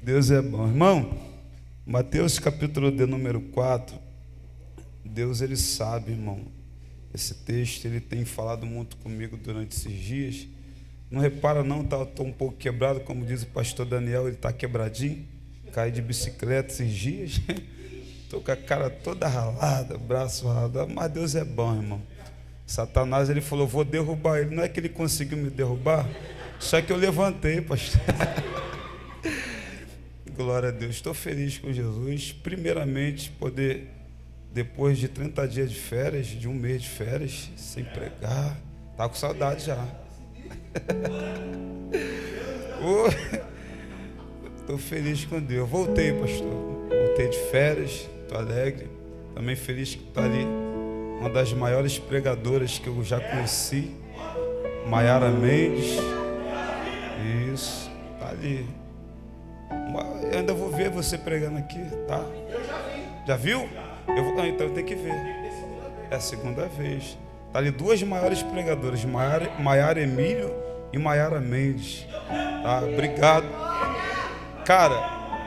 Deus é bom. Irmão, Mateus capítulo de número 4, Deus ele sabe, irmão. Esse texto ele tem falado muito comigo durante esses dias. Não repara não, estou um pouco quebrado, como diz o pastor Daniel, ele está quebradinho. Caí de bicicleta esses dias. Estou com a cara toda ralada, braço ralado. Mas Deus é bom, irmão. Satanás ele falou, vou derrubar ele. Não é que ele conseguiu me derrubar, só que eu levantei, pastor. Glória a Deus, estou feliz com Jesus. Primeiramente, poder, depois de 30 dias de férias, de um mês de férias, sem pregar, tá com saudade já. Estou feliz com Deus. Voltei, pastor. Voltei de férias, estou alegre. Também feliz que está ali uma das maiores pregadoras que eu já conheci, Maiara Mendes. Isso, está ali. Eu ainda vou ver você pregando aqui, tá? Eu já vi. Já viu? Então eu tenho que ver. É a segunda vez. Tá ali duas maiores pregadoras, Maiara Emílio e Maiara Mendes. Tá? Obrigado. Cara,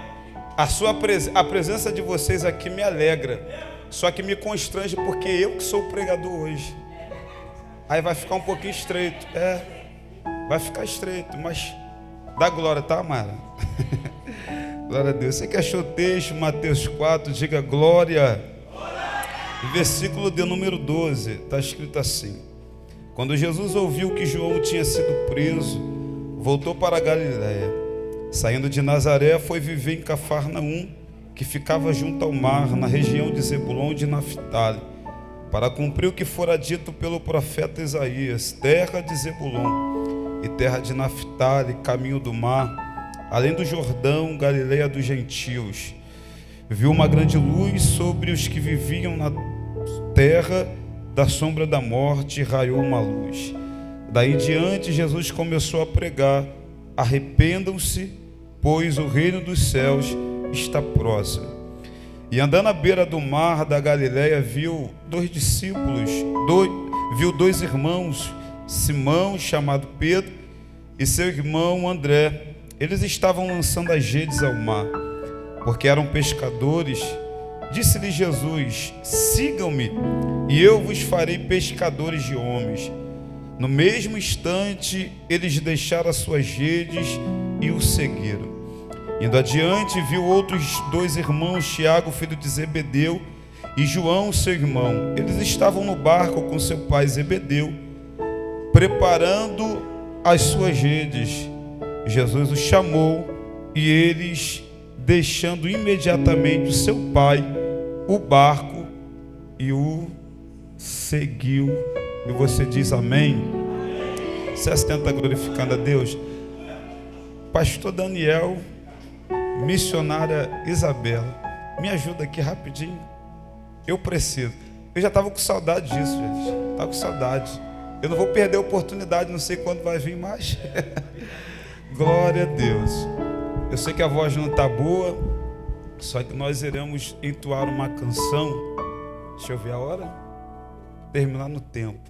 a presença de vocês aqui me alegra. Só que me constrange porque eu que sou o pregador hoje. Aí vai ficar um pouquinho estreito. Vai ficar estreito, mas dá glória, tá, Mara? Glória a Deus. Você que achou o texto, Mateus 4, diga glória. Versículo de número 12, está escrito assim: quando Jesus ouviu que João tinha sido preso, voltou para a Galiléia. Saindo de Nazaré, foi viver em Cafarnaum, que ficava junto ao mar, na região de Zebulon e de Naftali, para cumprir o que fora dito pelo profeta Isaías: terra de Zebulon e terra de Naftali, caminho do mar, além do Jordão, Galileia dos gentios. Viu uma grande luz sobre os que viviam na terra da sombra da morte, e raiou uma luz. Daí em diante Jesus começou a pregar: arrependam-se, pois o reino dos céus está próximo. E andando à beira do mar da Galileia, viu dois discípulos, viu dois irmãos, Simão, chamado Pedro, e seu irmão André. Eles estavam lançando as redes ao mar, porque eram pescadores. Disse-lhe Jesus: sigam-me, e eu vos farei pescadores de homens. No mesmo instante, eles deixaram as suas redes e o seguiram. Indo adiante, viu outros dois irmãos, Tiago, filho de Zebedeu, e João, seu irmão. Eles estavam no barco com seu pai Zebedeu, preparando as suas redes. Jesus os chamou, e eles, deixando imediatamente o seu pai, o barco, e o seguiu. E você diz amém? Você está glorificando a Deus? Pastor Daniel, missionária Isabela, me ajuda aqui rapidinho. Eu preciso. Eu já estava com saudade disso, gente. Estava com saudade. Eu não vou perder a oportunidade, não sei quando vai vir mais. Glória a Deus. Eu sei que a voz não está boa, só que nós iremos entoar uma canção. Deixa eu ver a hora. Terminar no tempo.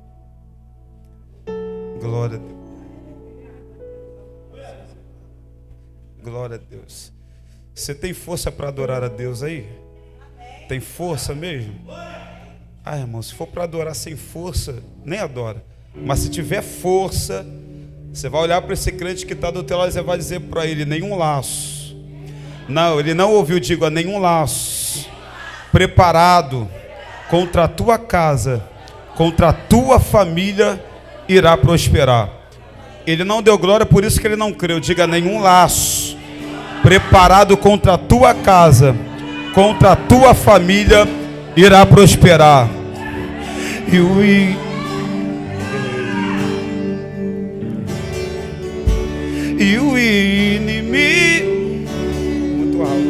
Glória a Deus. Glória a Deus. Você tem força para adorar a Deus aí? Tem força mesmo? Ah, irmão, se for para adorar sem força, nem adora. Mas se tiver força, você vai olhar para esse crente que está do teu lado e você vai dizer para ele: nenhum laço. Não, ele não ouviu, digo, nenhum laço preparado contra a tua casa, contra a tua família, irá prosperar. Ele não deu glória, por isso que ele não creu. Diga: nenhum laço preparado contra a tua casa, contra a tua família, irá prosperar. E o inimigo, muito alto,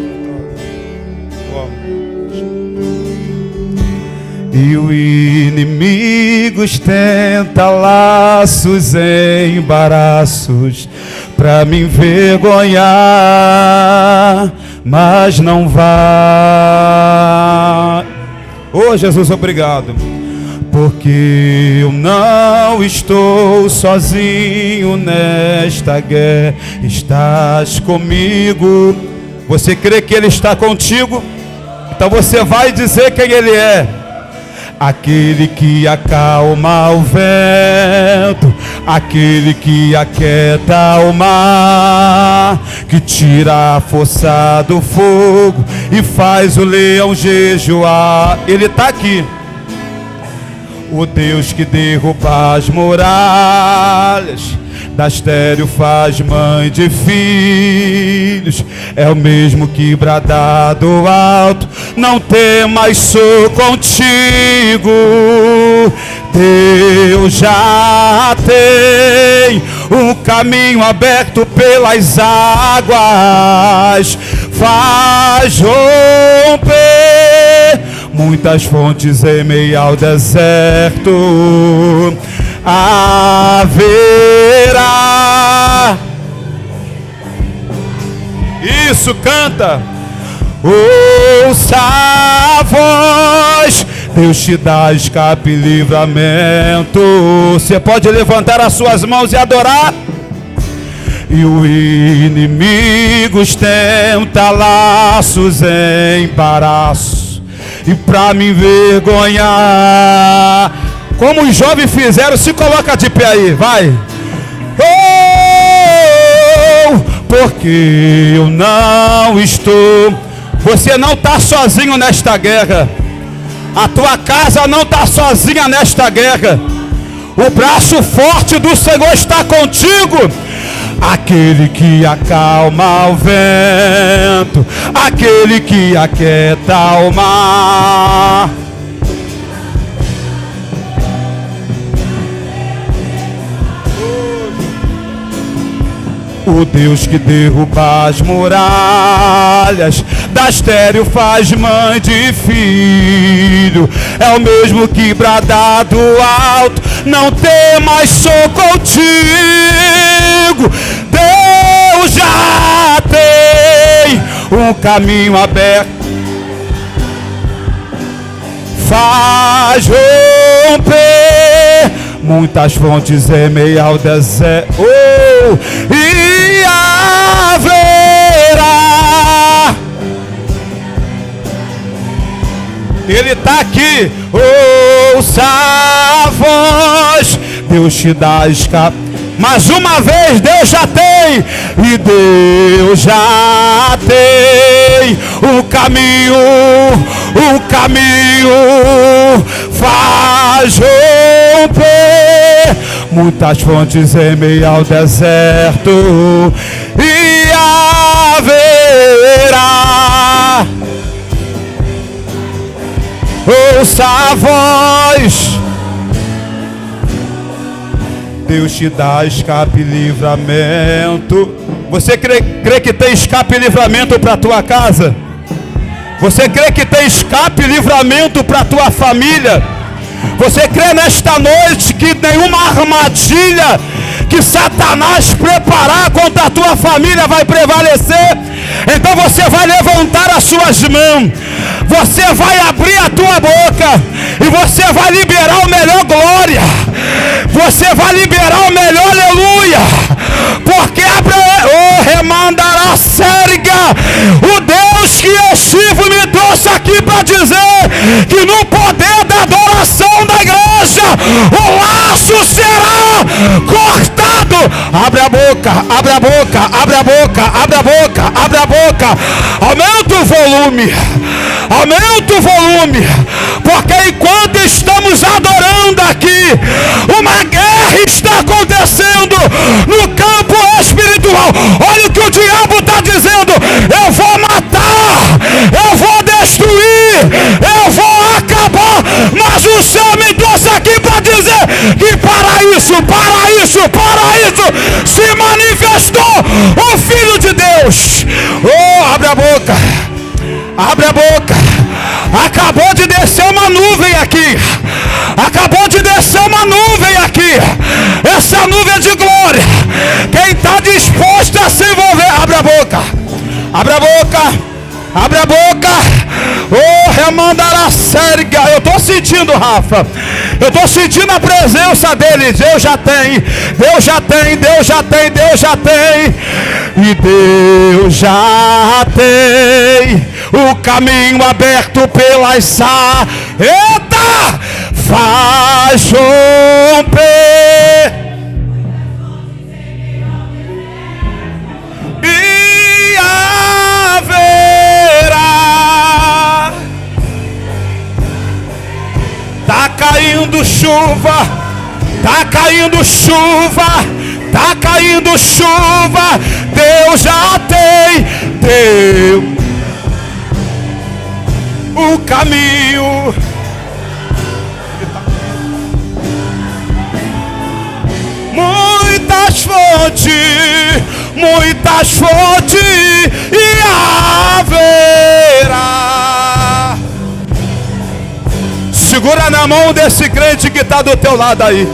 e o inimigo tenta laços e embaraços para me envergonhar, mas não vai. Oh, Jesus, obrigado. Porque eu não estou sozinho nesta guerra, estás comigo Você crê que Ele está contigo? Então você vai dizer quem Ele é. Aquele que acalma o vento, aquele que aquieta o mar, que tira a força do fogo e faz o leão jejuar. Ele está aqui. O Deus que derruba as muralhas, da estéril faz mãe de filhos, é o mesmo que brada do alto: não temas, sou contigo. Deus já tem um caminho aberto pelas águas, faz romper muitas fontes em meio ao deserto. Haverá. Isso, canta. Ouça a voz, Deus te dá escape e livramento. Você pode levantar as suas mãos e adorar. E o inimigo tenta laços em embaraço, e pra me envergonhar, como os jovens fizeram, se coloca de pé aí, vai. Oh, porque eu não estou. Você não está sozinho nesta guerra. A tua casa não está sozinha nesta guerra. O braço forte do Senhor está contigo. Aquele que acalma o vento, aquele que aquieta o mar. O Deus que derruba as muralhas, da estéril faz mãe de filho, é o mesmo que brada do alto: não temas, sou contigo. Deus já tem um caminho aberto, faz romper muitas fontes em meio ao deserto. Oh, e haverá. Ele está aqui. Ouça a voz, Deus te dá escape. Mais uma vez, Deus já tem. E Deus já tem um caminho faz romper muitas fontes em meio ao deserto. E haverá. Ouça a voz, Deus te dá escape e livramento. Você crê que tem escape e livramento para a tua casa? Você crê que tem escape e livramento para a tua família? Você crê nesta noite que nenhuma armadilha que Satanás preparar contra a tua família vai prevalecer? Então você vai levantar as suas mãos, você vai abrir a tua boca e você vai liberar o melhor glória, você vai liberar o melhor aleluia, porque remandará serga. O Deus que eu sirvo me trouxe aqui para dizer que no poder da adoração da igreja o laço será cortado. Abre a boca, abre a boca, abre a boca, abre a boca, abre a boca. Aumenta o volume, aumenta o volume, porque enquanto estamos adorando aqui, uma guerra está acontecendo no campo espiritual. Olha o que o diabo está dizendo: eu vou matar, eu vou destruir, eu vou acabar. Mas o Senhor me trouxe aqui para dizer que para isso se manifestou o Filho de Deus. Oh, abre a boca, abre a boca. Acabou de descer uma nuvem aqui, acabou de descer uma nuvem aqui. Essa nuvem de glória, quem está disposto a se envolver, abre a boca, abre a boca, abre a boca. Oh, remandará serga. Eu estou sentindo, Rafa, Eu estou sentindo a presença dele. Deus já tem, Deus já tem, Deus já tem, Deus já tem. E Deus já tem o caminho aberto pelas saídas. Eita! Faz romper e haverá. Tá caindo chuva, tá caindo chuva, tá caindo chuva. Deus já tem, Deus o caminho. Muitas fontes e haverá. Segura na mão desse crente que está do teu lado aí.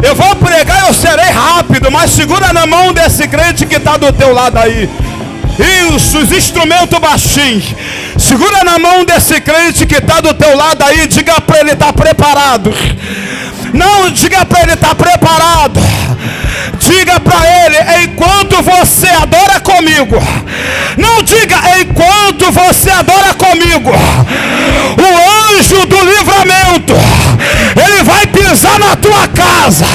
Eu vou pregar, eu serei rápido, mas segura na mão desse crente que está do teu lado aí. Isso, os instrumentos baixinhos. Segura na mão desse crente que está do teu lado aí. Diga para ele estar preparado. Não, diga para ele estar preparado. Diga para ele, enquanto você adora comigo. Não diga, enquanto você adora comigo, o anjo do livramento, ele vai pisar na tua casa.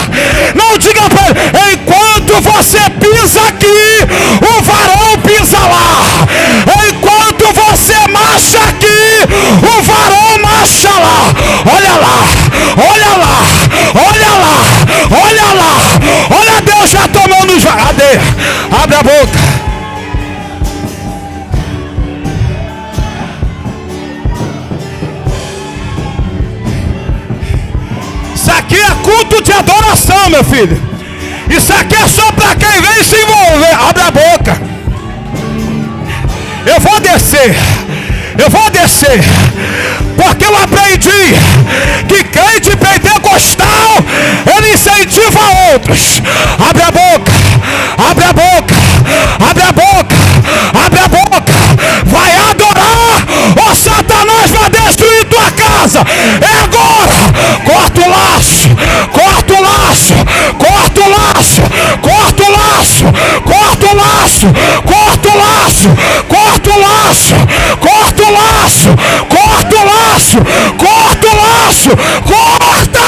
Não diga para ele, enquanto você pisa aqui, o varão pisa lá. Enquanto você marcha aqui, o varão marcha lá. Olha lá, olha lá, olha lá, olha lá. Olha Deus já tomando os varadeiros. Abre a boca. Isso aqui é culto de adoração, meu filho. Isso aqui é só para quem vem se envolver. Abre a boca. Eu vou descer. Eu vou descer. Porque eu aprendi que crente pentecostal, ele incentiva outros. Abre a boca. Abre a boca. Abre a boca. Abre a boca. Vai adorar, ou Satanás vai destruir tua casa. É agora. Corta o laço. Corta o laço. Corta o laço. Corta o laço. Corta o laço. Corta o laço. Corta o laço. Corta o laço. Corta o laço. Corta o laço. Corta.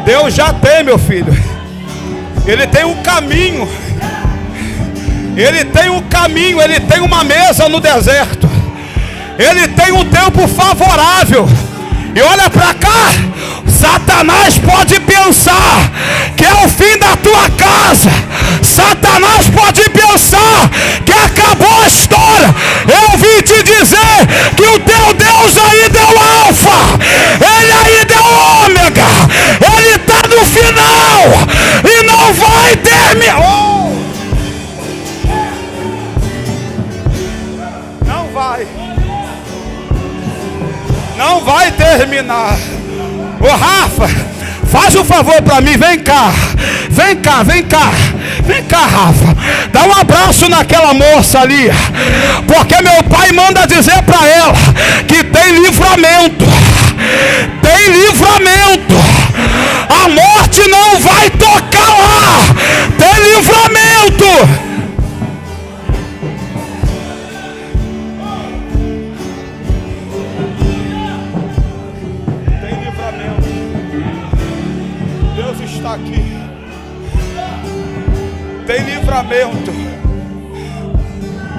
Deus já tem, meu filho. Ele tem um caminho. Ele tem um caminho. Ele tem uma mesa no deserto. Ele tem um tempo favorável. E olha para cá. Satanás pode pensar que é o fim da tua casa. Satanás pode pensar que acabou a história. Eu vim te dizer que o teu Deus aí deu alfa. Ele aí deu ômega. Ele está no final. E não vai terminar. Oh! Não vai. Não vai terminar. Ô Rafa, faz um favor para mim, vem cá. Vem cá, vem cá. Vem cá, Rafa. Dá um abraço naquela moça ali. Porque meu pai manda dizer para ela que tem livramento. Tem livramento. A morte não vai tocar lá. Tem livramento. Aqui tem livramento,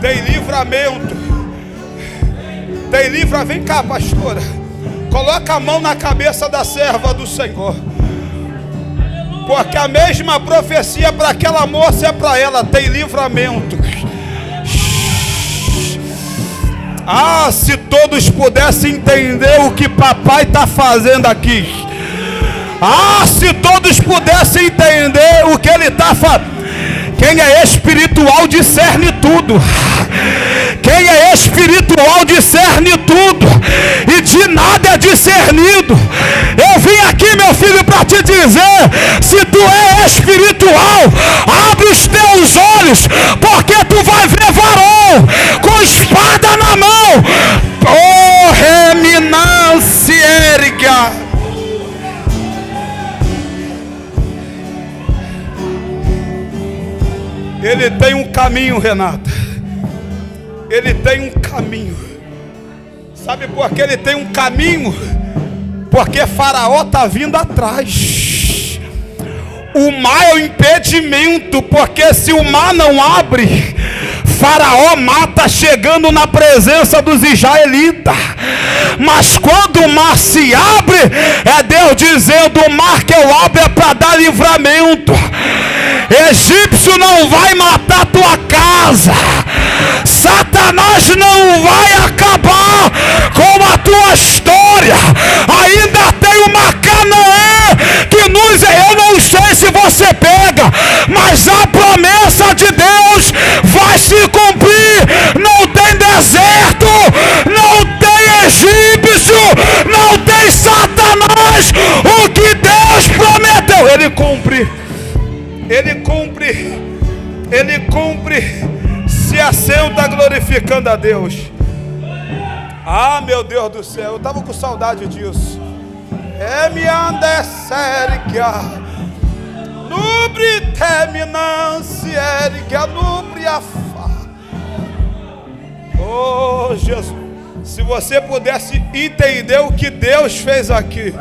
tem livramento, tem livramento. Vem cá, pastora, coloca a mão na cabeça da serva do Senhor, porque a mesma profecia para aquela moça é para ela. Tem livramento. Ah, se todos pudessem entender o que papai está fazendo aqui. Ah, se todos pudessem entender o que ele está fazendo. Quem é espiritual discerne tudo. Quem é espiritual discerne tudo, e de nada é discernido. Eu vim aqui, meu filho, para te dizer: se tu é espiritual, abre os teus olhos, porque tu vai ver varão com espada na mão. Oh, reminance erga. Ele tem um caminho, Renata. Ele tem um caminho. Sabe por que ele tem um caminho? Porque Faraó está vindo atrás. O mar é o impedimento, porque se o mar não abre, Faraó mata chegando na presença dos israelitas. Mas quando o mar se abre, é Deus dizendo: o mar que eu abro é para dar livramento. Egípcio não vai matar tua casa. Satanás não vai acabar com a tua história. Ainda tem uma Canaã que nos... Eu não sei se você pega, mas a promessa de Deus vai se cumprir. Não tem deserto, não tem egípcio, não tem Satanás. O que Deus prometeu, Ele cumpre. Ele cumpre. Ele cumpre. Se assenta glorificando a Deus. Ah, meu Deus do céu, eu estava com saudade disso. É me andecerga nubre terminance erga nubre afá. Oh, Jesus, se você pudesse entender o que Deus fez aqui,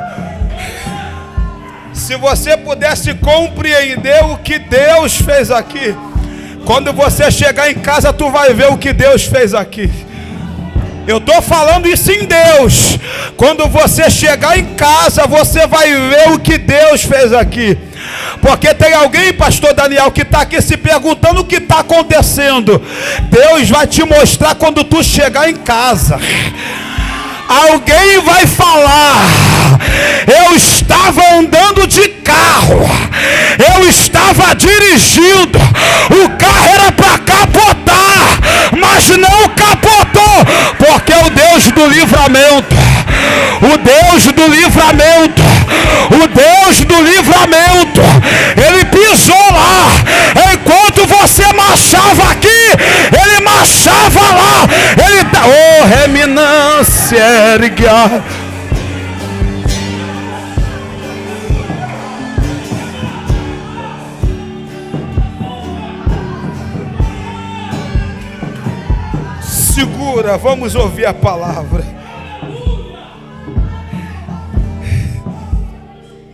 se você pudesse compreender o que Deus fez aqui, quando você chegar em casa, tu vai ver o que Deus fez aqui. Eu estou falando isso em Deus. Quando você chegar em casa, você vai ver o que Deus fez aqui. Porque tem alguém, pastor Daniel, que está aqui se perguntando o que está acontecendo. Deus vai te mostrar quando tu chegar em casa. Alguém vai falar: eu estava andando de carro, eu estava dirigindo, o carro era para capotar, mas não capotou, porque o Deus do livramento, o Deus do livramento, o Deus do livramento, Ele pisou lá. Enquanto você marchava aqui, Ele marchava lá. Ele tá, oh, reminância erga. Segura, vamos ouvir a palavra.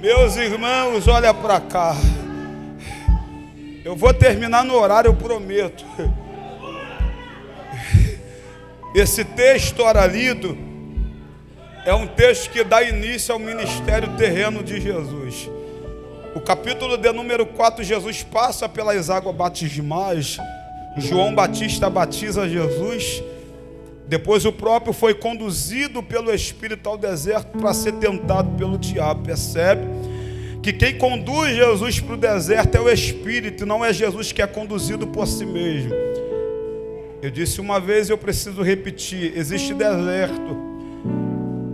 Meus irmãos, olha para cá. Eu vou terminar no horário, eu prometo. Esse texto ora lido é um texto que dá início ao ministério terreno de Jesus. O capítulo de número 4, Jesus passa pelas águas batismais. João Batista batiza Jesus. Depois o próprio foi conduzido pelo Espírito ao deserto para ser tentado pelo diabo. Percebe que quem conduz Jesus para o deserto é o Espírito, não é Jesus que é conduzido por si mesmo. Eu disse uma vez, eu preciso repetir: existe deserto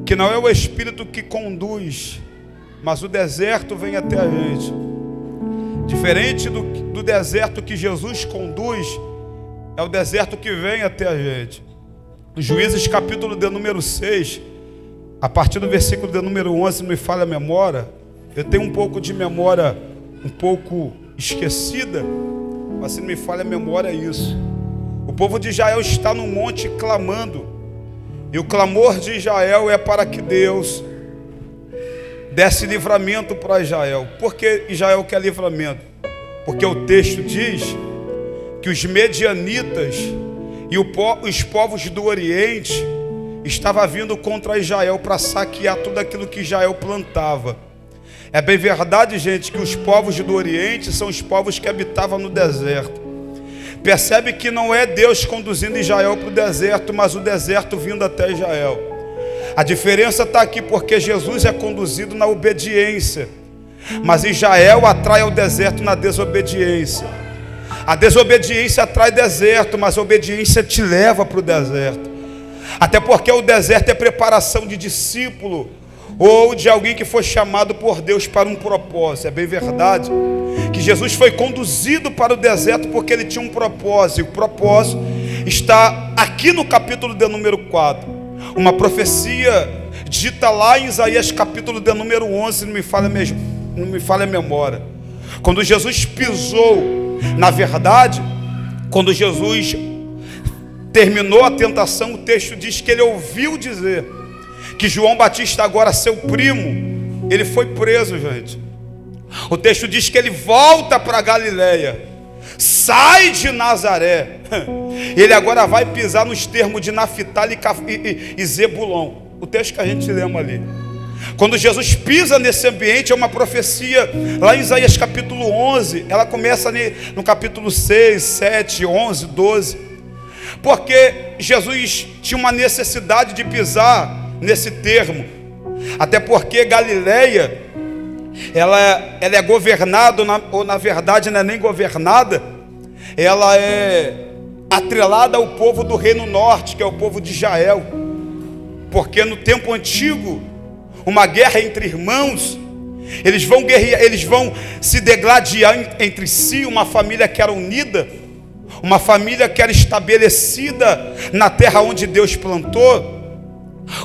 que não é o Espírito que conduz, mas o deserto vem até a gente. Diferente do deserto que Jesus conduz, é o deserto que vem até a gente. Juízes capítulo de número 6, a partir do versículo de número 11, não me falha a memória. Eu tenho um pouco de memória um pouco esquecida, mas se não me falha a memória é isso. O povo de Israel está no monte clamando, e o clamor de Israel é para que Deus desse livramento para Israel. Por que Israel quer livramento? Porque o texto diz que os medianitas e os povos do Oriente estavam vindo contra Israel para saquear tudo aquilo que Israel plantava. É bem verdade, gente, que os povos do Oriente são os povos que habitavam no deserto. Percebe que não é Deus conduzindo Israel para o deserto, mas o deserto vindo até Israel. A diferença está aqui porque Jesus é conduzido na obediência, mas Israel atrai ao deserto na desobediência. A desobediência atrai deserto, mas a obediência te leva para o deserto. Até porque o deserto é preparação de discípulo ou de alguém que foi chamado por Deus para um propósito. É bem verdade que Jesus foi conduzido para o deserto porque ele tinha um propósito. E o propósito está aqui no capítulo de número 4. Uma profecia dita lá em Isaías capítulo de número 11, não me falha a memória. Quando Jesus pisou, na verdade, quando Jesus terminou a tentação, o texto diz que ele ouviu dizer que João Batista, agora seu primo, ele foi preso, gente. O texto diz que ele volta para Galileia, sai de Nazaré, ele agora vai pisar nos termos de Naftali e Zebulon, o texto que a gente lembra ali. Quando Jesus pisa nesse ambiente, é uma profecia lá em Isaías capítulo 11, ela começa no capítulo 6, 7, 11, 12, porque Jesus tinha uma necessidade de pisar nesse termo, até porque Galileia, ela é governada, ou na verdade não é nem governada, ela é atrelada ao povo do Reino Norte, que é o povo de Israel, porque no tempo antigo, uma guerra entre irmãos, eles vão guerrear, eles vão se degladiar entre si, uma família que era unida, uma família que era estabelecida na terra onde Deus plantou,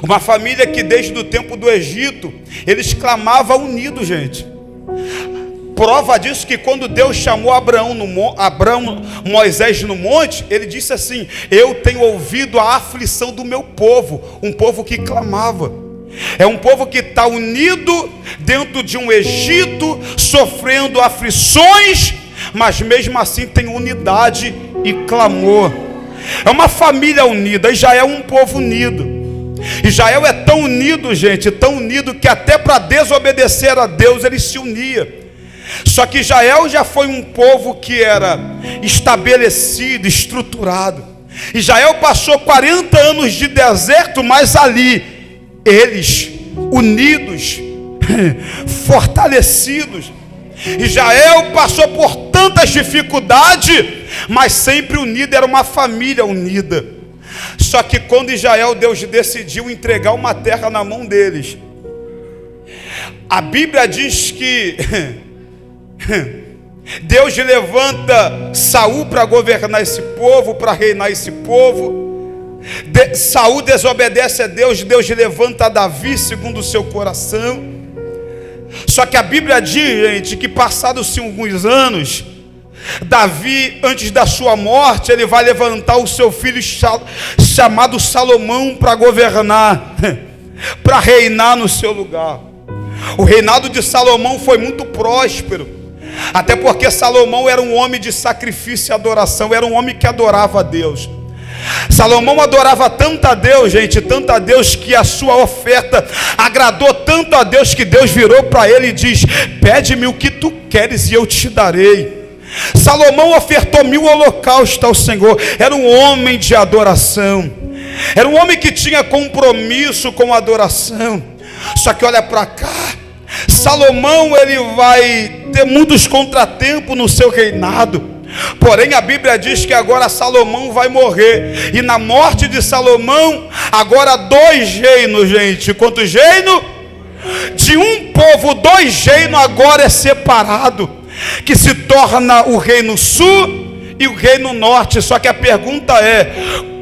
uma família que desde o tempo do Egito, eles clamavam unidos, gente. Prova disso que quando Deus chamou Moisés no monte, ele disse assim: eu tenho ouvido a aflição do meu povo, um povo que clamava. É um povo que está unido dentro de um Egito, sofrendo aflições, mas mesmo assim tem unidade e clamor. É uma família unida. Israel é um povo unido. Israel é tão unido, gente, tão unido, que até para desobedecer a Deus ele se unia. Só que Israel já foi um povo que era estabelecido, estruturado. Israel passou 40 anos de deserto, mas ali eles unidos, fortalecidos. Israel passou por tantas dificuldades, mas sempre unido, era uma família unida. Só que quando Deus decidiu entregar uma terra na mão deles, a Bíblia diz que Deus levanta Saul para governar esse povo, para reinar esse povo. Saul desobedece a Deus, Deus levanta Davi segundo o seu coração. Só que a Bíblia diz, gente, que passados-se alguns anos, Davi, antes da sua morte, ele vai levantar o seu filho chamado Salomão para governar, para reinar no seu lugar. O reinado de Salomão foi muito próspero, até porque Salomão era um homem de sacrifício e adoração, era um homem que adorava a Deus. Salomão adorava tanto a Deus, gente, tanto a Deus, que a sua oferta agradou tanto a Deus, que Deus virou para ele e diz: pede-me o que tu queres e eu te darei. Salomão ofertou 1000 holocaustos ao Senhor. Era um homem de adoração, era um homem que tinha compromisso com a adoração. Só que olha para cá, Salomão, ele vai ter muitos contratempos no seu reinado. Porém a Bíblia diz que agora Salomão vai morrer, e na morte de Salomão, agora 2 reinos, gente. Quantos reinos? De um povo, 2 reinos agora é separado, que se torna o reino sul e o reino norte. Só que a pergunta é: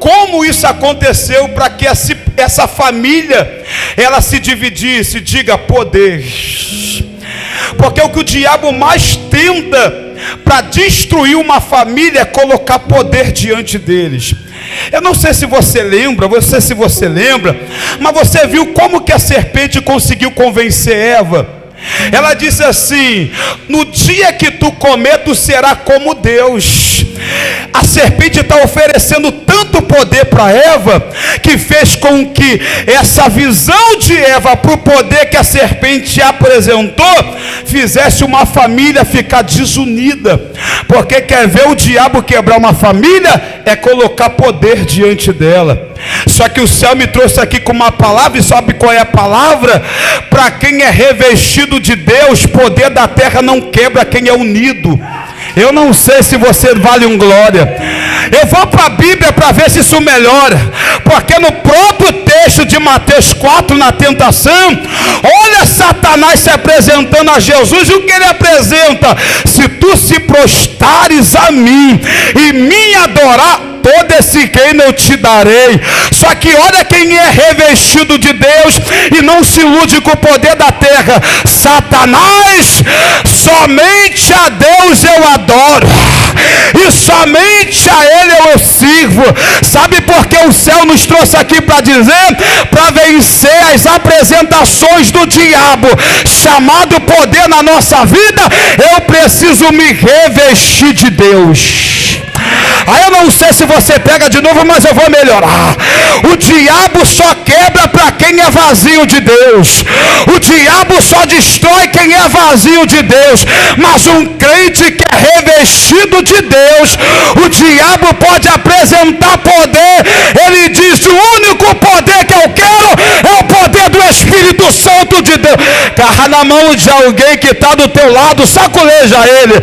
como isso aconteceu para que essa família ela se dividisse? Diga: poder. Porque o que o diabo mais tenta para destruir uma família é colocar poder diante deles. Eu não sei se você lembra, mas você viu como que a serpente conseguiu convencer Eva? Ela disse assim: no dia que tu comer, tu será como Deus. A serpente está oferecendo tanto poder para Eva, que fez com que essa visão de Eva para o poder que a serpente apresentou, fizesse uma família ficar desunida. Porque quer ver o diabo quebrar uma família? É colocar poder diante dela. Só que o céu me trouxe aqui com uma palavra, e sabe qual é a palavra? Para quem é revestido de Deus, poder da terra não quebra quem é unido. Eu não sei se você vale um glória. Eu vou para a Bíblia para ver se isso melhora, porque no próprio texto de Mateus 4, na tentação, olha Satanás se apresentando a Jesus, e o que ele apresenta? Se tu se prostares a mim e me adorar, todo esse reino eu te darei. Só que olha quem é revestido de Deus e não se ilude com o poder da terra. Satanás, somente a Deus eu adoro, e somente a Ele eu sirvo. Sabe por que o céu nos trouxe aqui para dizer? Para vencer as apresentações do diabo, chamado poder na nossa vida, eu preciso me revestir de Deus. Aí eu não sei se você pega de novo, mas eu vou melhorar. O diabo só quebra para quem é vazio de Deus. O diabo só destrói quem é vazio de Deus. Mas um crente que é revestido de Deus, o diabo pode apresentar poder. Ele diz: o único poder que eu quero é o poder do Espírito Santo de Deus. Carra na mão de alguém que está do teu lado, saculeja ele.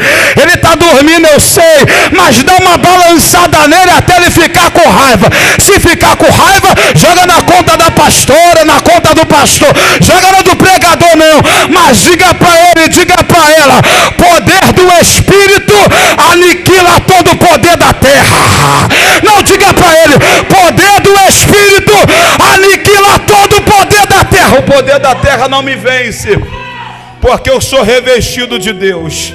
Ele está dormindo, eu sei, mas dá uma balançada nele até ele ficar com raiva. Se ficar com raiva, joga na conta da pastora, na conta do pastor, joga na do pregador não, mas diga para ele, diga para ela: poder do Espírito aniquila todo o poder da terra. Não, diga para ele: poder do Espírito aniquila todo o poder da terra. O poder da terra não me vence, porque eu sou revestido de Deus.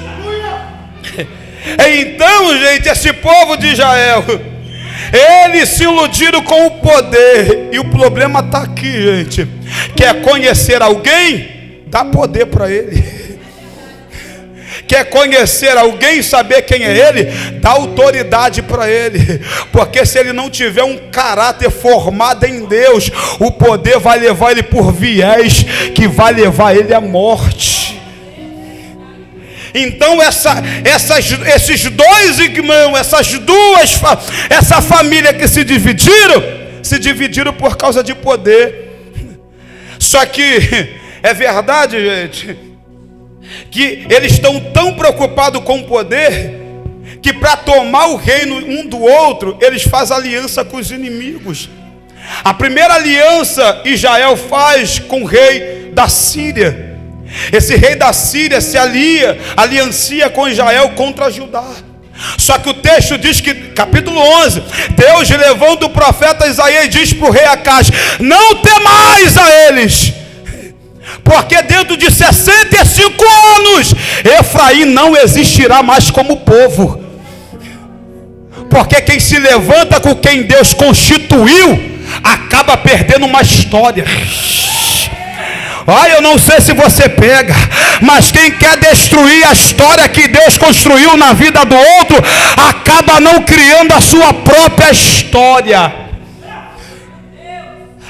Então, gente, esse povo de Israel, eles se iludiram com o poder. E o problema está aqui, gente. Quer conhecer alguém? Dá poder para ele. Quer conhecer alguém, saber quem é ele? Dá autoridade para ele. Porque se ele não tiver um caráter formado em Deus, o poder vai levar ele por viés que vai levar ele à morte. Então esses dois irmãos, essa família que se dividiram por causa de poder. Só que é verdade, gente, que eles estão tão preocupados com o poder, que para tomar o reino um do outro, eles fazem aliança com os inimigos. A primeira aliança Israel faz com o rei da Síria. Esse rei da Síria se aliancia com Israel contra Judá. Só que o texto diz que, capítulo 11, Deus levanta o profeta Isaías e diz para o rei Acaz: não temais a eles, porque dentro de 65 anos Efraim não existirá mais como povo. Porque quem se levanta com quem Deus constituiu acaba perdendo uma história. Eu não sei se você pega, mas quem quer destruir a história que Deus construiu na vida do outro, acaba não criando a sua própria história.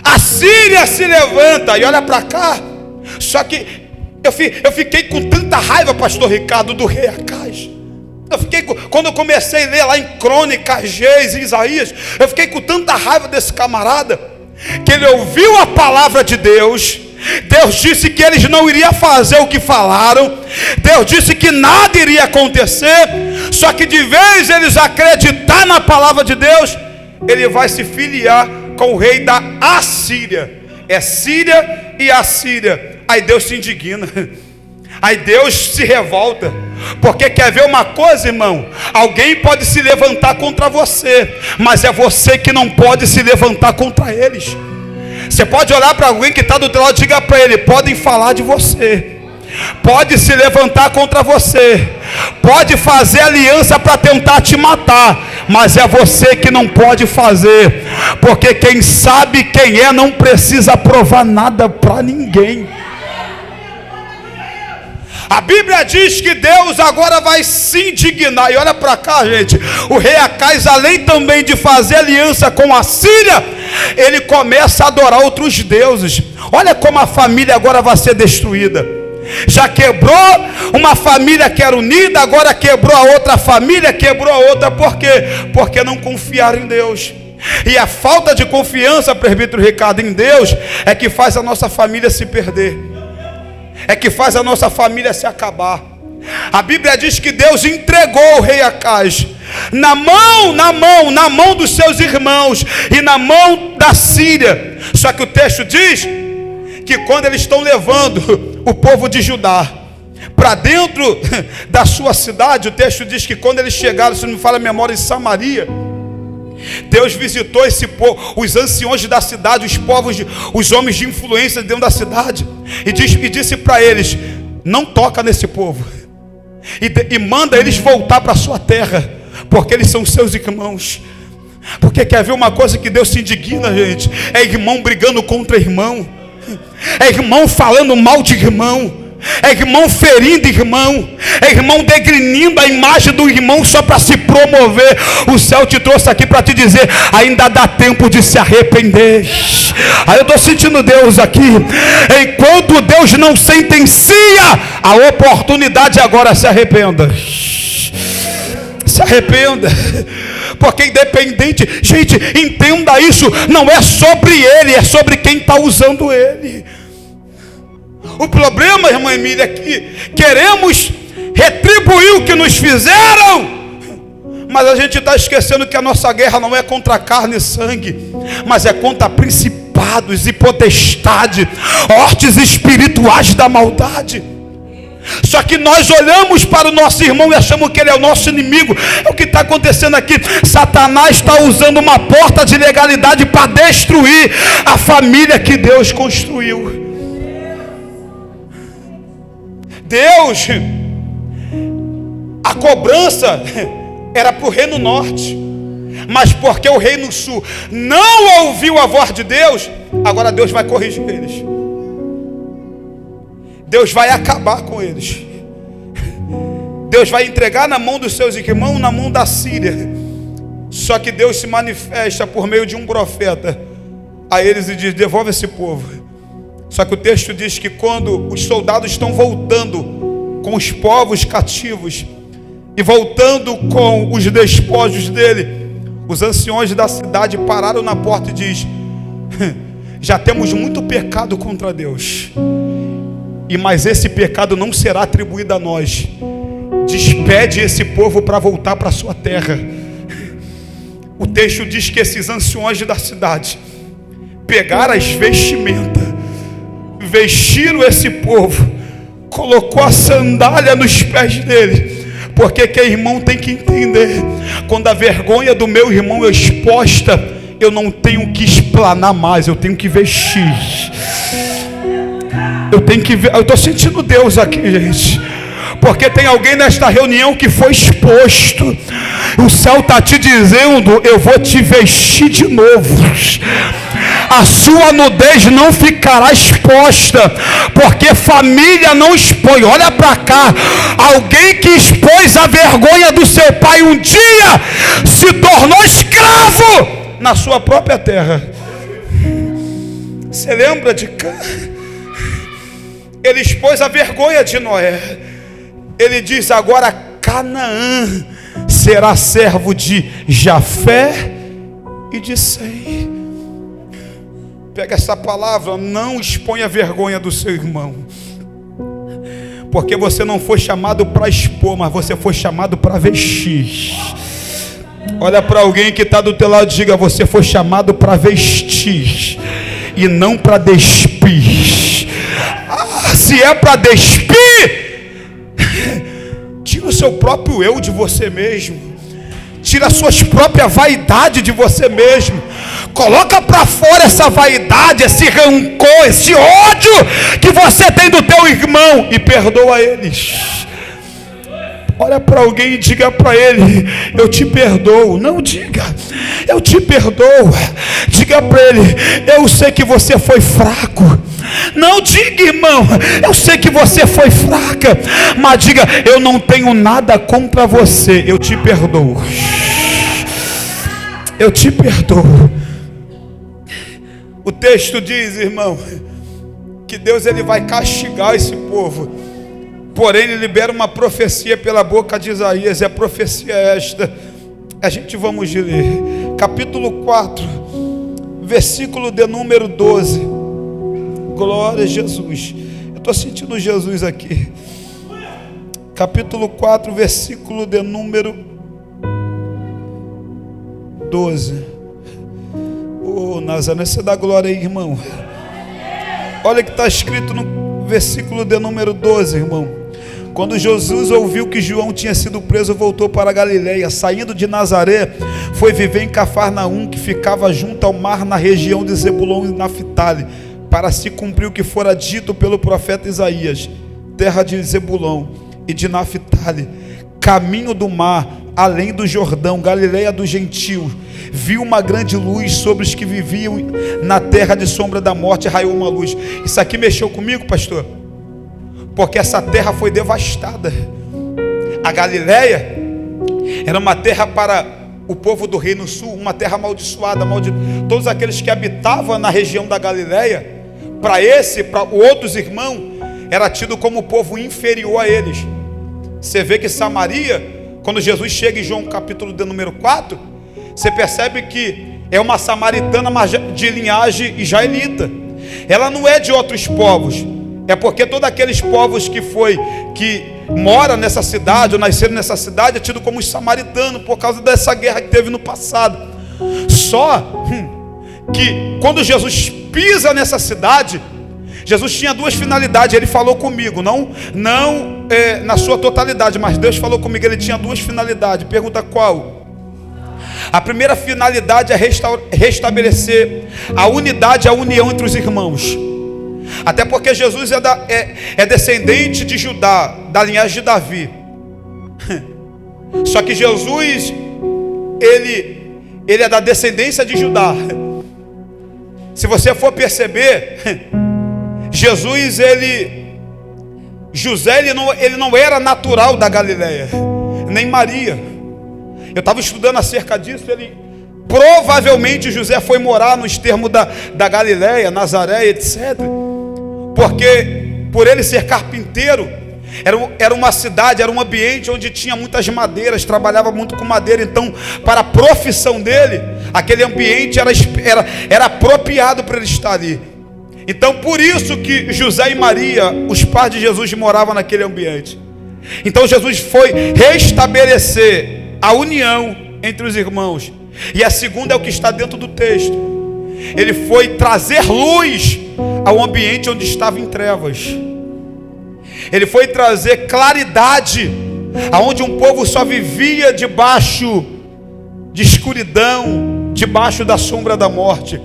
A Síria se levanta e olha para cá. Só que eu fiquei com tanta raiva, pastor Ricardo, do rei Acaz. Quando eu comecei a ler lá em Crônicas, Reis e Isaías, eu fiquei com tanta raiva desse camarada, que ele ouviu a palavra de Deus. Deus disse que eles não iriam fazer o que falaram. Deus disse que nada iria acontecer. Só que de vez eles acreditar na palavra de Deus, ele vai se filiar com o rei da Assíria. É Síria e Assíria. Aí Deus se indigna. Aí Deus se revolta. Porque quer ver uma coisa, irmão? Alguém pode se levantar contra você, mas é você que não pode se levantar contra eles. Você pode olhar para alguém que está do teu lado e diga para ele: podem falar de você, pode se levantar contra você, pode fazer aliança para tentar te matar, mas é você que não pode fazer. Porque quem sabe quem é não precisa provar nada para ninguém. A Bíblia diz que Deus agora vai se indignar. E olha para cá, gente. O rei Acaz, além também de fazer aliança com a Síria, ele começa a adorar outros deuses. Olha como a família agora vai ser destruída. Já quebrou uma família que era unida, agora quebrou a outra família, quebrou a outra. Por quê? Porque não confiaram em Deus. E a falta de confiança, presbítero Ricardo, em Deus, é que faz a nossa família se perder. É que faz a nossa família se acabar. A Bíblia diz que Deus entregou o rei Acaz na mão dos seus irmãos e na mão da Síria. Só que o texto diz que quando eles estão levando o povo de Judá para dentro da sua cidade, o texto diz que quando eles chegaram, se não me falha a memória, em Samaria, Deus visitou esse povo, os anciões da cidade, os homens de influência dentro da cidade, e disse para eles: não toca nesse povo, e manda eles voltar para a sua terra, porque eles são seus irmãos. Porque quer ver uma coisa que Deus se indigna, gente? É irmão brigando contra irmão, é irmão falando mal de irmão, é irmão ferindo irmão, é irmão degrinindo a imagem do irmão só para se promover. O céu te trouxe aqui para te dizer: ainda dá tempo de se arrepender. Aí eu estou sentindo Deus aqui. Enquanto Deus não sentencia a oportunidade, agora se arrependa. Se arrependa. Porque independente, gente, entenda isso, não é sobre ele, é sobre quem está usando ele. O problema, irmã Emília, é que queremos retribuir o que nos fizeram, mas a gente está esquecendo que a nossa guerra não é contra carne e sangue, mas é contra principados e potestades, hortes espirituais da maldade. Só que nós olhamos para o nosso irmão e achamos que ele é o nosso inimigo. É o que está acontecendo aqui. Satanás está usando uma porta de legalidade para destruir a família que Deus construiu. Deus, a cobrança era para o reino norte, mas porque o reino sul não ouviu a voz de Deus, agora Deus vai corrigir eles. Deus vai acabar com eles. Deus vai entregar na mão dos seus irmãos, na mão da Síria. Só que Deus se manifesta por meio de um profeta a eles e diz: devolve esse povo. Só que o texto diz que quando os soldados estão voltando com os povos cativos e voltando com os despojos dele, os anciões da cidade pararam na porta e diz: já temos muito pecado contra Deus, mas esse pecado não será atribuído a nós. Despede esse povo para voltar para a sua terra. O texto diz que esses anciões da cidade pegaram as vestimentas, vestiram esse povo, colocou a sandália nos pés dele. Porque que irmão tem que entender: quando a vergonha do meu irmão é exposta, eu não tenho que explanar mais, eu tenho que vestir. Eu tenho que ver. Eu estou sentindo Deus aqui, gente. Porque tem alguém nesta reunião que foi exposto. O céu está te dizendo: eu vou te vestir de novo. A sua nudez não ficará exposta, porque família não expõe. Olha para cá. Alguém que expôs a vergonha do seu pai um dia se tornou escravo na sua própria terra. Você lembra de cá? Ele expôs a vergonha de Noé. Ele diz: agora Canaã será servo de Jafé e de Sem. Pega essa palavra: não exponha a vergonha do seu irmão. Porque você não foi chamado para expor, mas você foi chamado para vestir. Olha para alguém que está do teu lado e diga: você foi chamado para vestir e não para despir. Se é para despir, tira o seu próprio eu de você mesmo. Tira as suas próprias vaidades de você mesmo. Coloca para fora essa vaidade, esse rancor, esse ódio que você tem do teu irmão e perdoa eles. Olha para alguém e diga para ele: eu te perdoo. Não diga: eu te perdoo. Diga para ele: eu sei que você foi fraco. Não diga: irmão, eu sei que você foi fraca. Mas diga: eu não tenho nada contra você. Eu te perdoo. Eu te perdoo. O texto diz, irmão, que Deus ele vai castigar esse povo. Porém, ele libera uma profecia pela boca de Isaías. E a profecia é esta. A gente vamos ler. Capítulo 4, versículo de número 12. Glória a Jesus. Eu estou sentindo Jesus aqui. capítulo 4, versículo de número 12. Oh, Nazaré, você dá glória aí, irmão. Olha o que está escrito no versículo de número 12, irmão. Quando Jesus ouviu que João tinha sido preso, voltou para a Galileia. Saindo de Nazaré, foi viver em Cafarnaum, que ficava junto ao mar, na região de Zebulon e Naftali, para se cumprir o que fora dito pelo profeta Isaías: terra de Zebulon e de Naftali, caminho do mar, além do Jordão, Galileia dos gentios. Viu uma grande luz sobre os que viviam na terra de sombra da morte, raiou uma luz. Isso aqui mexeu comigo, pastor, porque essa terra foi devastada. A Galileia era uma terra para o povo do Reino Sul, uma terra amaldiçoada, todos aqueles que habitavam na região da Galileia, para outros irmãos, era tido como povo inferior a eles. Você vê que Samaria, quando Jesus chega em João capítulo de número 4, você percebe que é uma samaritana, mas de linhagem israelita. Ela não é de outros povos. É porque todos aqueles povos que moram nessa cidade, ou nasceram nessa cidade, é tido como os samaritanos, por causa dessa guerra que teve no passado. Só que quando Jesus pisa nessa cidade, Jesus tinha duas finalidades. Ele falou comigo, não na sua totalidade, mas Deus falou comigo. Ele tinha duas finalidades. Pergunta qual? A primeira finalidade é restabelecer a unidade, a união entre os irmãos. Até porque Jesus é descendente de Judá, da linhagem de Davi. Só que Jesus, ele é da descendência de Judá. Se você for perceber, José ele não era natural da Galileia, nem Maria. Eu estava estudando acerca disso. Provavelmente José foi morar nos termos da Galileia, Nazaré, etc. Porque por ele ser carpinteiro, era uma cidade, era um ambiente onde tinha muitas madeiras, trabalhava muito com madeira. Então, para a profissão dele, aquele ambiente era apropriado para ele estar ali. Então, por isso que José e Maria, os pais de Jesus, moravam naquele ambiente. Então Jesus foi restabelecer a união entre os irmãos. E a segunda é o que está dentro do texto. Ele foi trazer luz ao ambiente onde estava em trevas. Ele foi trazer claridade aonde um povo só vivia debaixo de escuridão, debaixo da sombra da morte.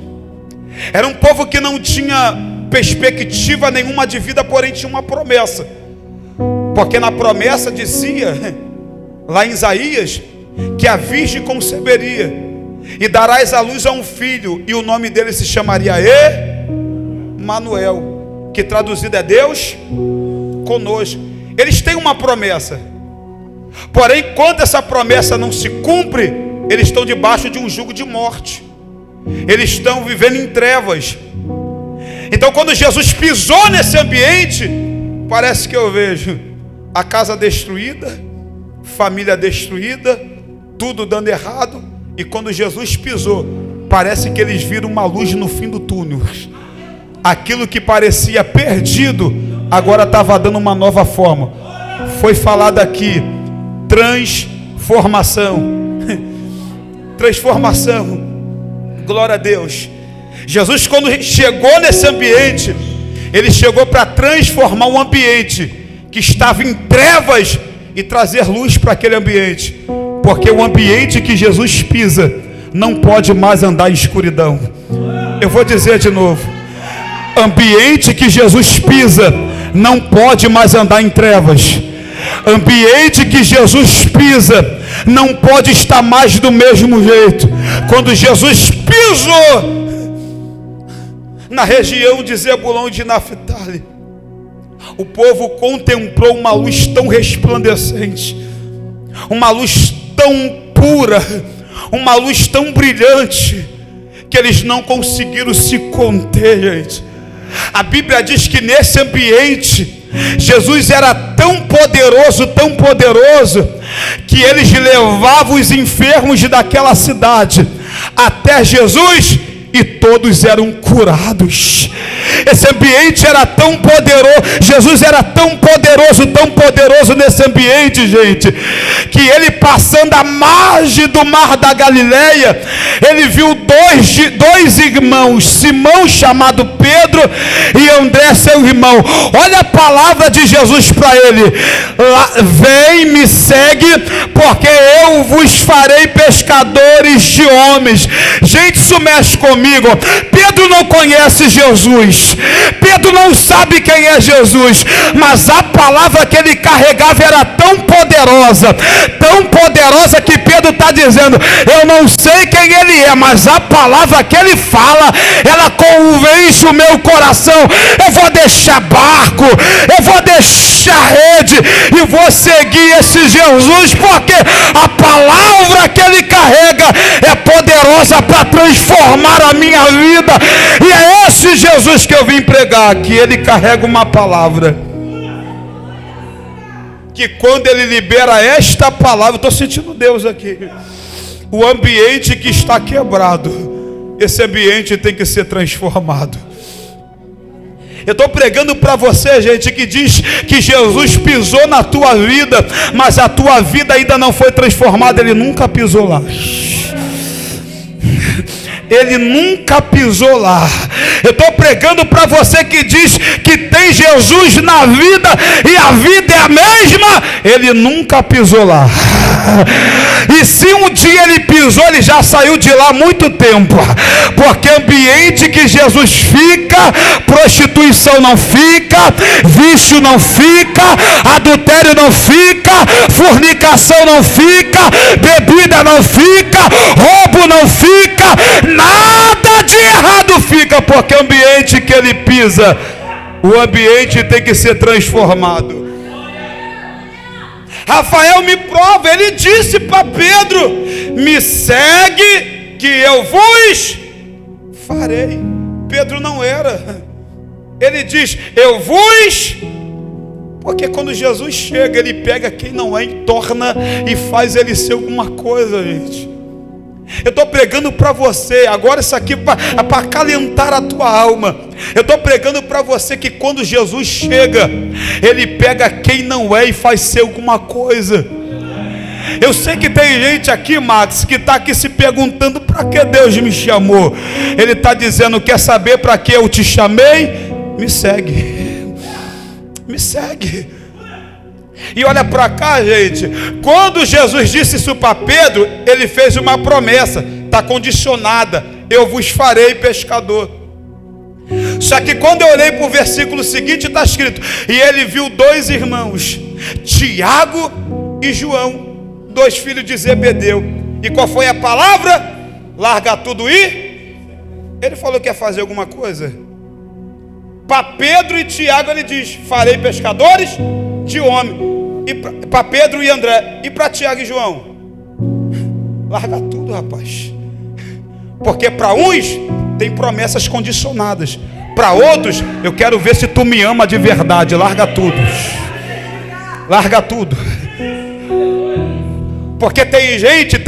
Era um povo que não tinha perspectiva nenhuma de vida, porém tinha uma promessa. Porque na promessa dizia, lá em Isaías, que a virgem conceberia e darás à luz a um filho, e o nome dele se chamaria Emanuel, que traduzido é Deus conosco. Eles têm uma promessa, porém quando essa promessa não se cumpre, eles estão debaixo de um jugo de morte. Eles estão vivendo em trevas. Então quando Jesus pisou nesse ambiente, parece que eu vejo a casa destruída, família destruída, tudo dando errado. E quando Jesus pisou, parece que eles viram uma luz no fim do túnel. Aquilo que parecia perdido, agora estava dando uma nova forma. Foi falado aqui, transformação. Transformação. Glória a Deus. Jesus, quando chegou nesse ambiente, ele chegou para transformar um ambiente que estava em trevas e trazer luz para aquele ambiente. Porque o ambiente que Jesus pisa não pode mais andar em escuridão. Eu vou dizer de novo: ambiente que Jesus pisa não pode mais andar em trevas. Ambiente que Jesus pisa não pode estar mais do mesmo jeito. Quando Jesus pisou na região de Zebulon e de Naftali, o povo contemplou uma luz tão resplandecente, uma luz tão pura, uma luz tão brilhante, que eles não conseguiram se conter, gente. A Bíblia diz que nesse ambiente Jesus era tão poderoso, que eles levavam os enfermos daquela cidade até Jesus, e todos eram curados. Esse ambiente era tão poderoso, Jesus era tão poderoso nesse ambiente, gente, que ele passando à margem do mar da Galileia, ele viu dois irmãos, Simão chamado Pedro e André seu irmão. Olha a palavra de Jesus para ele: vem, me segue, porque eu vos farei pescadores de homens. Gente, isso mexe comigo. Pedro não conhece Jesus, Pedro não sabe quem é Jesus, mas a palavra que ele carregava era tão poderosa que Pedro está dizendo: eu não sei quem ele é, mas a palavra que ele fala, ela convence o meu coração. Eu vou deixar barco, eu vou deixar rede e vou seguir esse Jesus, porque a palavra que ele carrega é poderosa para transformar a minha vida. E é esse Jesus que eu vim pregar, que ele carrega uma palavra, que quando ele libera esta palavra, estou sentindo Deus aqui, o ambiente que está quebrado, esse ambiente tem que ser transformado. Eu estou pregando para você, gente, que diz que Jesus pisou na tua vida, mas a tua vida ainda não foi transformada. Ele nunca pisou lá. Ele nunca pisou lá. Eu estou pregando para você que diz que tem Jesus na vida e a vida é a mesma. Ele nunca pisou lá. E se um dia ele pisou, ele já saiu de lá há muito tempo. Porque ambiente que Jesus fica, prostituição não fica, vício não fica, adultério não fica, fornicação não fica, bebida não fica, roubo não fica, nada de errado fica, porque o ambiente que ele pisa, o ambiente tem que ser transformado. Rafael me prova, ele disse para Pedro: me segue que eu vos farei. Pedro não era, ele diz: eu vos, porque quando Jesus chega, ele pega quem não é e torna e faz ele ser alguma coisa, gente. Eu estou pregando para você, agora isso aqui é para acalentar a tua alma. Eu estou pregando para você que quando Jesus chega, ele pega quem não é e faz ser alguma coisa. Eu sei que tem gente aqui, Max, que está aqui se perguntando: para que Deus me chamou? Ele está dizendo: quer saber para que eu te chamei? Me segue, me segue. E olha para cá, gente, quando Jesus disse isso para Pedro, ele fez uma promessa, está condicionada: eu vos farei pescador. Só que quando eu olhei para o versículo seguinte, está escrito: e ele viu dois irmãos, Tiago e João, dois filhos de Zebedeu. E qual foi a palavra? Larga tudo e... Ele falou que ia fazer alguma coisa. Para Pedro e Tiago ele diz: farei pescadores de homem. E para Pedro e André. E para Tiago e João? Larga tudo, rapaz. Porque para uns tem promessas condicionadas, para outros, eu quero ver se tu me ama de verdade. Larga tudo. Larga tudo. Porque tem gente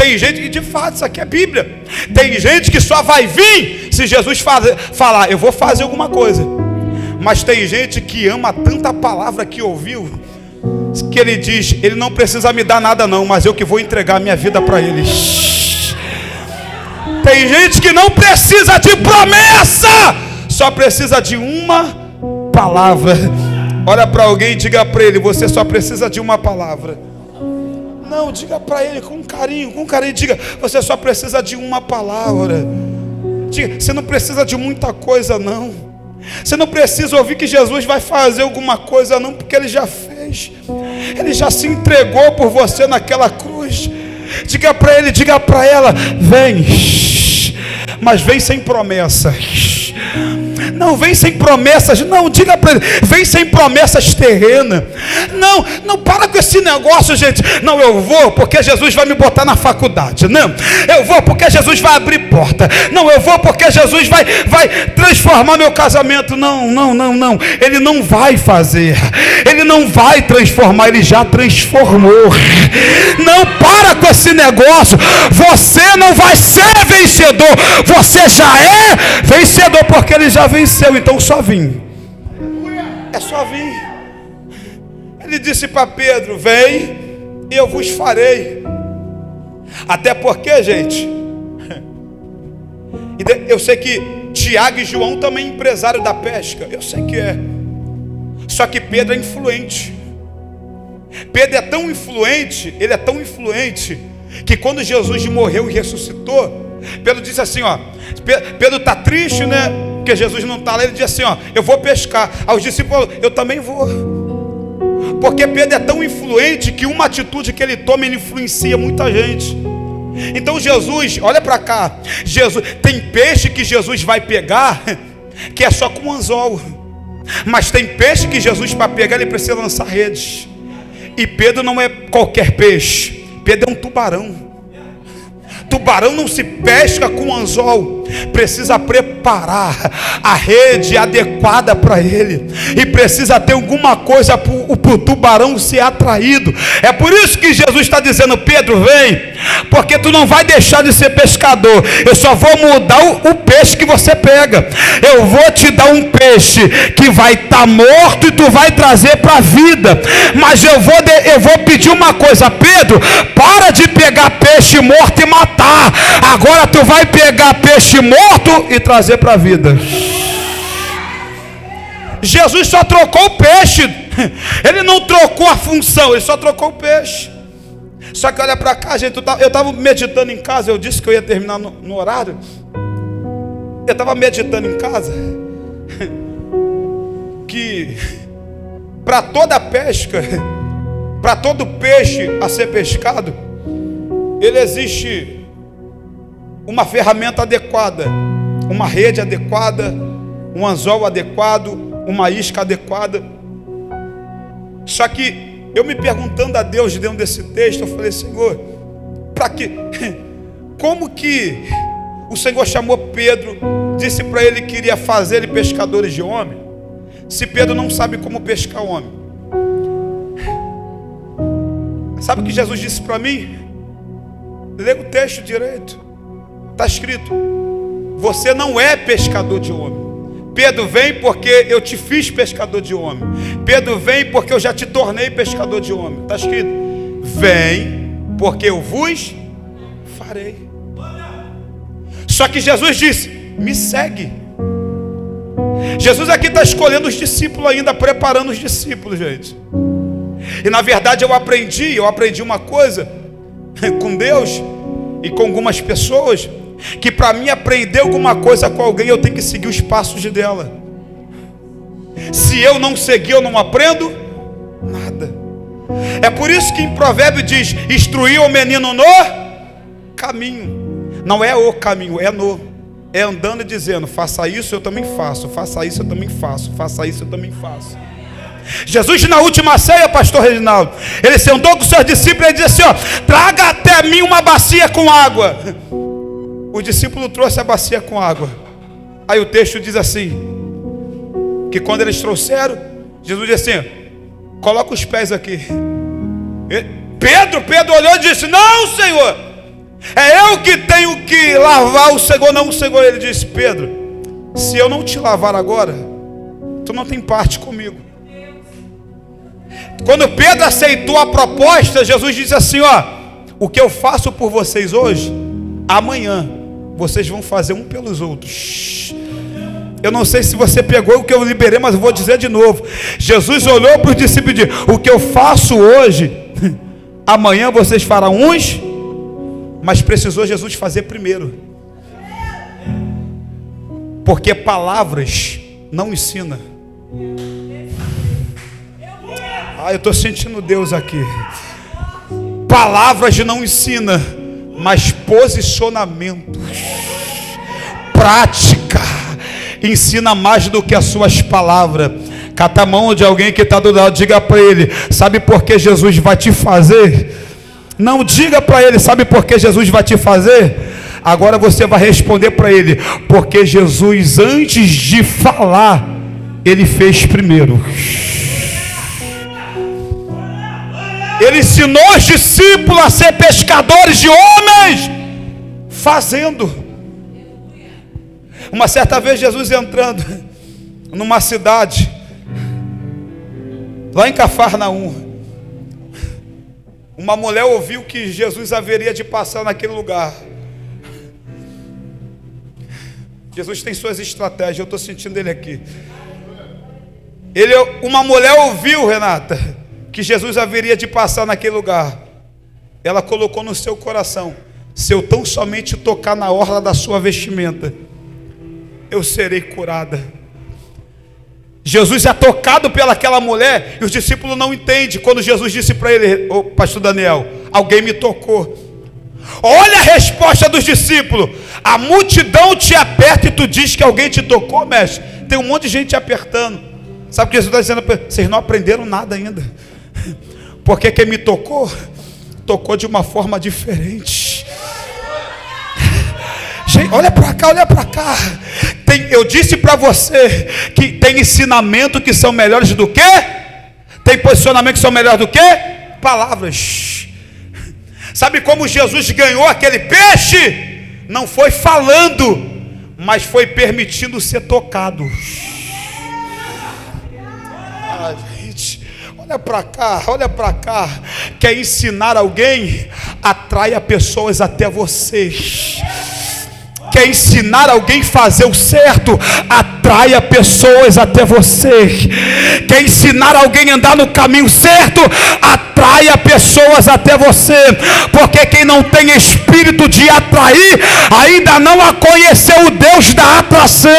que, de fato, isso aqui é Bíblia, tem gente que só vai vir se Jesus falar: eu vou fazer alguma coisa. Mas tem gente que ama tanta palavra que ouviu, que ele diz: ele não precisa me dar nada não, mas eu que vou entregar a minha vida para ele. Tem gente que não precisa de promessa, só precisa de uma palavra. Olha para alguém e diga para ele: você só precisa de uma palavra. Não, diga para ele com carinho, diga: você só precisa de uma palavra. Diga: você não precisa de muita coisa não. Você não precisa ouvir que Jesus vai fazer alguma coisa não, porque ele já fez. Ele já se entregou por você naquela cruz. Diga para ele, diga para ela: vem, mas vem sem promessa. Não, vem sem promessas. Não, diga para ele: vem sem promessas terrenas. Não para com esse negócio, gente. Não, eu vou porque Jesus vai me botar na faculdade. Não, eu vou porque Jesus vai abrir porta. Não, eu vou porque Jesus vai transformar meu casamento. Não. Ele não vai fazer. Ele não vai transformar. Ele já transformou. Não para com esse negócio. Você não vai ser vencedor. Você já é vencedor porque ele já venceu. Então só vim. É só vir. Ele disse para Pedro: vem e eu vos farei. Até porque, gente, eu sei que Tiago e João também empresário da pesca. Eu sei que é. Só que Pedro é influente. Pedro é tão influente, ele é tão influente, que quando Jesus morreu e ressuscitou, Pedro disse assim, ó, Pedro está triste, né? Porque Jesus não está lá. Ele disse assim, ó, eu vou pescar. Aos discípulos, eu também vou. Porque Pedro é tão influente que uma atitude que ele toma, ele influencia muita gente. Então Jesus, olha para cá, Jesus, tem peixe que Jesus vai pegar, que é só com anzol. Mas tem peixe que Jesus, para pegar, ele precisa lançar redes. E Pedro não é qualquer peixe. Pedro é um tubarão. Tubarão não se pesca com anzol. Precisa preparar a rede adequada para ele. E precisa ter alguma coisa para o tubarão ser atraído. É por isso que Jesus está dizendo: Pedro, vem, porque tu não vai deixar de ser pescador. Eu só vou mudar o peixe que você pega. Eu vou te dar um peixe que vai estar morto e tu vai trazer para a vida. Mas eu vou pedir uma coisa: Pedro, para de pegar peixe morto e matar. Agora tu vai pegar peixe morto e trazer para a vida. Jesus só trocou o peixe. Ele não trocou a função, ele só trocou o peixe. Só que olha para cá, gente. Eu estava meditando em casa. Eu disse que eu ia terminar no horário. Eu estava meditando em casa que para toda pesca, para todo peixe a ser pescado, ele existe uma ferramenta adequada, uma rede adequada, um anzol adequado, uma isca adequada. Só que eu me perguntando a Deus dentro desse texto, eu falei: Senhor, para quê? Como que o Senhor chamou Pedro, disse para ele que iria fazer ele pescadores de homem, se Pedro não sabe como pescar homem? Sabe o que Jesus disse para mim? Lê o texto direito. Está escrito: você não é pescador de homem. Pedro, vem porque eu te fiz pescador de homem. Pedro, vem porque eu já te tornei pescador de homem. Está escrito: vem porque eu vos farei. Só que Jesus disse: me segue. Jesus aqui está escolhendo os discípulos ainda, preparando os discípulos, gente. E na verdade eu aprendi uma coisa com Deus e com algumas pessoas, que para mim aprender alguma coisa com alguém, eu tenho que seguir os passos dela. Se eu não seguir, eu não aprendo nada. É por isso que em Provérbio diz: instruir o menino no caminho. Não é o caminho, é andando e dizendo: faça isso, eu também faço. Faça isso, eu também faço. Faça isso, eu também faço. Jesus, na última ceia, pastor Reginaldo, ele sentou com os seus discípulos e disse assim, ó: traga até mim uma bacia com água. O discípulo trouxe a bacia com água. Aí o texto diz assim, que quando eles trouxeram, Jesus disse assim: coloca os pés aqui. Pedro olhou e disse: não, Senhor, é eu que tenho que lavar. O Senhor não. O Senhor, ele disse: Pedro, se eu não te lavar agora, tu não tem parte comigo. Quando Pedro aceitou a proposta, Jesus disse assim, ó: o que eu faço por vocês hoje, amanhã vocês vão fazer um pelos outros. Eu não sei se você pegou o que eu liberei, mas eu vou dizer de novo. Jesus olhou para os discípulos e disse: o que eu faço hoje, amanhã vocês farão uns. Mas precisou Jesus fazer primeiro, porque palavras não ensinam. Eu estou sentindo Deus aqui. Palavras não ensinam, mas posicionamento, prática ensina mais do que as suas palavras. Cata a mão de alguém que está do lado, diga para ele: sabe por que Jesus vai te fazer? Não, diga para ele: sabe por que Jesus vai te fazer? Agora você vai responder para ele: porque Jesus, antes de falar, ele fez primeiro. Ele ensinou os discípulos a ser pescadores de homens, fazendo. Uma certa vez Jesus entrando numa cidade, lá em Cafarnaum, uma mulher ouviu que Jesus haveria de passar naquele lugar. Jesus tem suas estratégias, eu estou sentindo ele aqui. Uma mulher ouviu, Renata, que Jesus haveria de passar naquele lugar. Ela colocou no seu coração: se eu tão somente tocar na orla da sua vestimenta, eu serei curada. Jesus é tocado pelaquela mulher, e os discípulos não entendem quando Jesus disse para ele: ô pastor Daniel, alguém me tocou. Olha a resposta dos discípulos: a multidão te aperta e tu diz que alguém te tocou, mestre. Tem um monte de gente te apertando. Sabe o que Jesus está dizendo? Vocês não aprenderam nada ainda, porque quem me tocou, tocou de uma forma diferente. Gente, olha para cá, olha para cá. Eu disse para você que tem ensinamento que são melhores do que? Tem posicionamento que são melhores do que? Palavras. Sabe como Jesus ganhou aquele peixe? Não foi falando, mas foi permitindo ser tocado. Ah, gente, olha para cá, olha para cá. Quer ensinar alguém? Atraia pessoas até vocês. Quer ensinar alguém a fazer o certo? Atraia pessoas até você. Quer ensinar alguém a andar no caminho certo? Atraia pessoas até você. Porque quem não tem espírito de atrair, ainda não a conheceu o Deus da atração.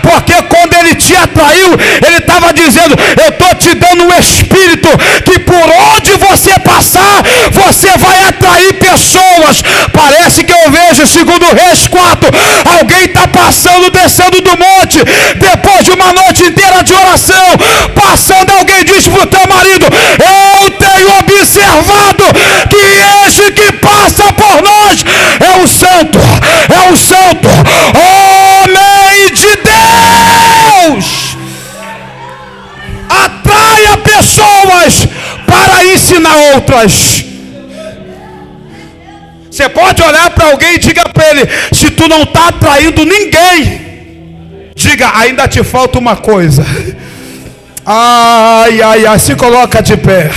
Porque quando ele te atraiu, ele estava dizendo: eu estou te dando um espírito que por onde você passar, você vai atrair pessoas. Parece que eu vejo, segundo Reis 4, alguém está passando, descendo do monte, depois de uma noite inteira de oração, passando, alguém diz para o teu marido: eu tenho observado que este que passa por nós é um santo, homem de Deus. Atraia pessoas para ensinar outras. Você pode olhar para alguém e diga para ele: se tu não está atraindo ninguém, diga: ainda te falta uma coisa. Ai, ai, ai, se coloca de pé.